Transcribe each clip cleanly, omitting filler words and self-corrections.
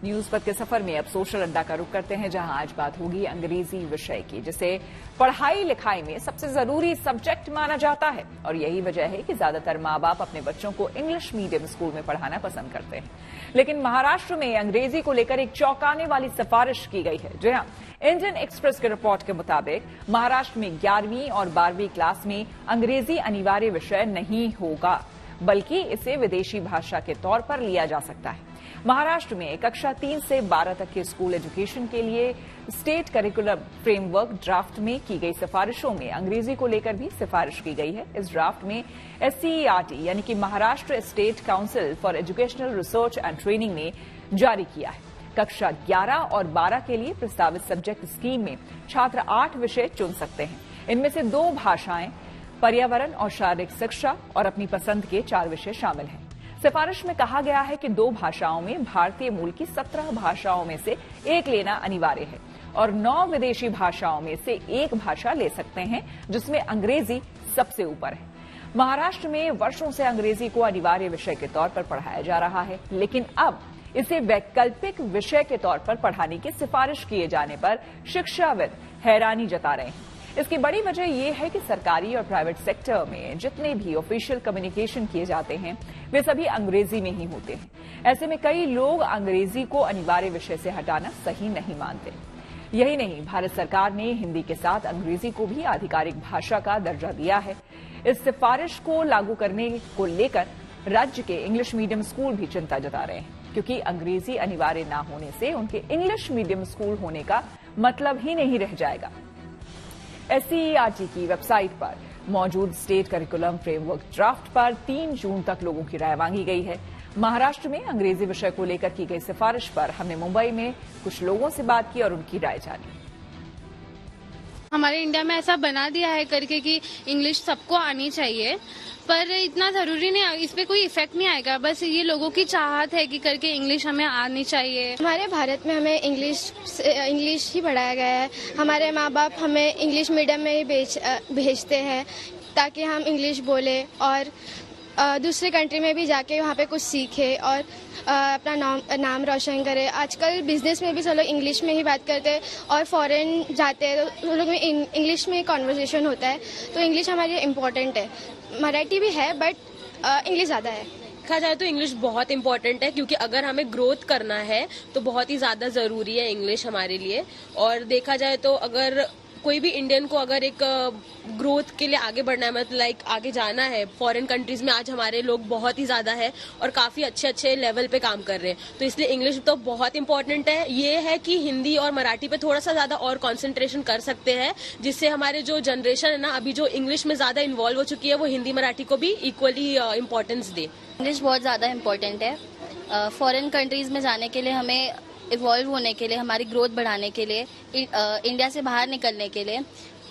News पथ के सफर में अब सोशल अड्डा का रुख करते हैं, जहां आज बात होगी अंग्रेजी विषय की, जिसे पढ़ाई लिखाई में सबसे जरूरी सब्जेक्ट माना जाता है। और यही वजह है कि ज्यादातर माँ बाप अपने बच्चों को इंग्लिश मीडियम स्कूल में पढ़ाना पसंद करते हैं। लेकिन महाराष्ट्र में अंग्रेजी को लेकर एक चौंकाने वाली सिफारिश की गई है। जी हां, इंडियन एक्सप्रेस के रिपोर्ट के मुताबिक महाराष्ट्र में 11वीं और 12वीं क्लास में अंग्रेजी अनिवार्य विषय नहीं होगा, बल्कि इसे विदेशी भाषा के तौर पर लिया जा सकता है। महाराष्ट्र में कक्षा 3 से 12 तक के स्कूल एजुकेशन के लिए स्टेट करिकुलम फ्रेमवर्क ड्राफ्ट में की गई सिफारिशों में अंग्रेजी को लेकर भी सिफारिश की गई है। इस ड्राफ्ट में SCERT यानी कि Maharashtra state council for educational research and training ने जारी किया है। कक्षा 11 और 12 के लिए प्रस्तावित सब्जेक्ट स्कीम में छात्र 8 विषय चुन सकते हैं। इनमें से 2 भाषाएं, पर्यावरण और शारीरिक शिक्षा और अपनी पसंद के 4 विषय शामिल हैं। सिफारिश में कहा गया है कि 2 भाषाओं में भारतीय मूल की 17 भाषाओं में से एक लेना अनिवार्य है और 9 विदेशी भाषाओं में से एक भाषा ले सकते हैं, जिसमें अंग्रेजी सबसे ऊपर है। महाराष्ट्र में वर्षों से अंग्रेजी को अनिवार्य विषय के तौर पर पढ़ाया जा रहा है, लेकिन अब इसे वैकल्पिक विषय के तौर पर पढ़ाने की सिफारिश किए जाने पर शिक्षाविद हैरानी जता रहे हैं। इसकी बड़ी वजह यह है कि सरकारी और प्राइवेट सेक्टर में जितने भी ऑफिशियल कम्युनिकेशन किए जाते हैं वे सभी अंग्रेजी में ही होते हैं। ऐसे में कई लोग अंग्रेजी को अनिवार्य विषय से हटाना सही नहीं मानते। यही नहीं, भारत सरकार ने हिंदी के साथ अंग्रेजी को भी आधिकारिक भाषा का दर्जा दिया है। इस सिफारिश को लागू करने को लेकर राज्य के इंग्लिश मीडियम स्कूल भी चिंता जता रहे हैं, क्योंकि अंग्रेजी अनिवार्य न होने से उनके इंग्लिश मीडियम स्कूल होने का मतलब ही नहीं रह जाएगा। SCERT की वेबसाइट पर मौजूद स्टेट करिकुलम फ्रेमवर्क ड्राफ्ट पर 3 जून तक लोगों की राय मांगी गई है। महाराष्ट्र में अंग्रेजी विषय को लेकर की गई सिफारिश पर हमने मुंबई में कुछ लोगों से बात की और उनकी राय जानी। हमारे इंडिया में ऐसा बना दिया है करके कि इंग्लिश सबको आनी चाहिए, पर इतना जरूरी नहीं, इस पे कोई इफेक्ट नहीं आएगा। बस ये लोगों की चाहत है कि करके इंग्लिश हमें आनी चाहिए। हमारे भारत में हमें इंग्लिश ही पढ़ाया गया है। हमारे माँ बाप हमें इंग्लिश मीडियम में ही भेजते हैं ताकि हम इंग्लिश बोले और दूसरे कंट्री में भी जाके वहाँ पे कुछ सीखे और अपना नाम रोशन करे। आजकल बिजनेस में भी सब लोग इंग्लिश में ही बात करते हैं और फॉरेन जाते हैं तो वो लोग में इंग्लिश में कॉन्वर्सेशन होता है। तो इंग्लिश हमारे लिए इम्पोर्टेंट है। मराठी भी है बट इंग्लिश ज़्यादा है। देखा जाए तो इंग्लिश बहुत इंपॉर्टेंट है, क्योंकि अगर हमें ग्रोथ करना है तो बहुत ही ज़्यादा ज़रूरी है इंग्लिश हमारे लिए। और देखा जाए तो अगर कोई भी इंडियन को अगर एक ग्रोथ के लिए आगे बढ़ना है, मतलब लाइक आगे जाना है, फॉरेन कंट्रीज में आज हमारे लोग बहुत ही ज़्यादा है और काफ़ी अच्छे लेवल पे काम कर रहे हैं, तो इसलिए इंग्लिश तो बहुत इंपॉर्टेंट है। ये है कि हिंदी और मराठी पे थोड़ा सा ज़्यादा और कंसंट्रेशन कर सकते हैं, जिससे हमारे जो जनरेशन है ना अभी जो इंग्लिश में ज़्यादा इन्वॉल्व हो चुकी है, वो हिंदी मराठी को भी इक्वली इम्पोर्टेंस दे। इंग्लिश बहुत ज़्यादा इम्पोर्टेंट है। फॉरेन कंट्रीज़ में जाने के लिए, हमें इवॉल्व होने के लिए, हमारी ग्रोथ बढ़ाने के लिए, इंडिया से बाहर निकलने के लिए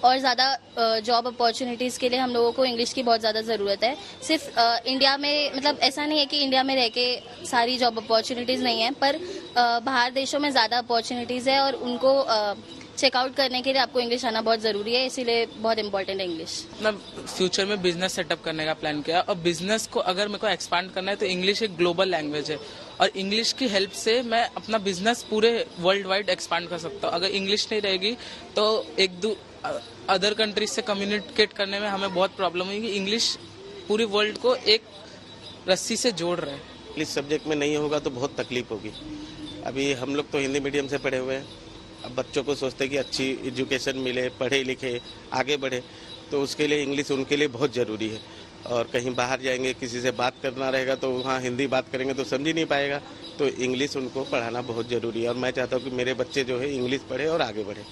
और ज़्यादा जॉब अपॉर्चुनिटीज़ के लिए हम लोगों को इंग्लिश की बहुत ज़्यादा ज़रूरत है। सिर्फ इंडिया में, मतलब ऐसा नहीं है कि इंडिया में रह के सारी जॉब अपॉर्चुनिटीज़ नहीं है, पर बाहर देशों में ज़्यादा अपॉर्चुनिटीज़ है और उनको चेकआउट करने के लिए आपको इंग्लिश आना बहुत ज़रूरी है, इसीलिए बहुत इंपॉर्टेंट है इंग्लिश। मैं फ्यूचर में बिजनेस सेटअप करने का प्लान किया और बिजनेस को अगर मेरे को एक्सपांड करना है तो इंग्लिश एक ग्लोबल लैंग्वेज है और इंग्लिश की हेल्प से मैं अपना बिजनेस पूरे वर्ल्ड वाइड एक्सपांड कर सकता हूँ। अगर इंग्लिश नहीं रहेगी तो अदर कंट्रीज से कम्युनिकेट करने में हमें बहुत प्रॉब्लम होगी। इंग्लिश पूरी वर्ल्ड को एक रस्सी से जोड़ रहे हैं। इंग्लिश सब्जेक्ट में नहीं होगा तो बहुत तकलीफ होगी। अभी हम लोग तो हिंदी मीडियम से पढ़े हुए हैं, अब बच्चों को सोचते हैं कि अच्छी एजुकेशन मिले, पढ़े लिखे आगे बढ़े, तो उसके लिए इंग्लिश उनके लिए बहुत ज़रूरी है। और कहीं बाहर जाएंगे, किसी से बात करना रहेगा तो वहाँ हिंदी बात करेंगे तो समझ ही नहीं पाएगा, तो इंग्लिश उनको पढ़ाना बहुत ज़रूरी है। और मैं चाहता हूँ कि मेरे बच्चे जो है इंग्लिश पढ़े और आगे बढ़े।